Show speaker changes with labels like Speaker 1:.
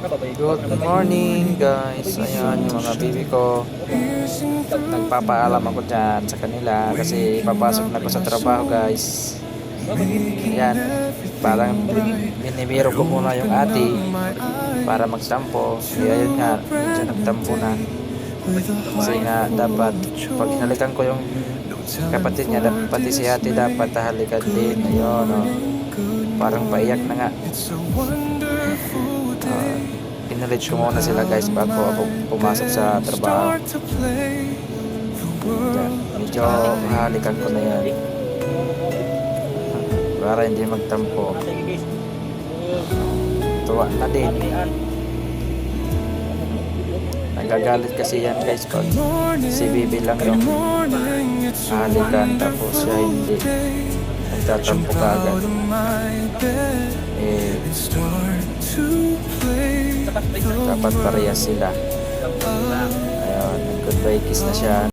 Speaker 1: Good morning guys. Ayan yung mga baby ko. Nagpapaalam ako dyan sa kanila kasi papasok na ako sa trabaho guys. Ayan. Parang binibiro ko muna yung ate para magtampo. Kaya yun nga, medyo nagtampo na. Kasi nga dapat pag hinalikan ko yung kapatid niya, pati si ate dapat halikan din. Ayun o. Parang paiyak na nga. Pinalit ko muna sila guys bago ako pumasok sa trabaho. Medyo halikan ko na yan para hindi magtampo. Tuwa na din. Nagagalit kasi yan guys pag si Bibi lang yung halikan tapos siya hindi. Nagtatampo ka agad. Dapat parehas sila. Ayun, goodbye kiss na siya.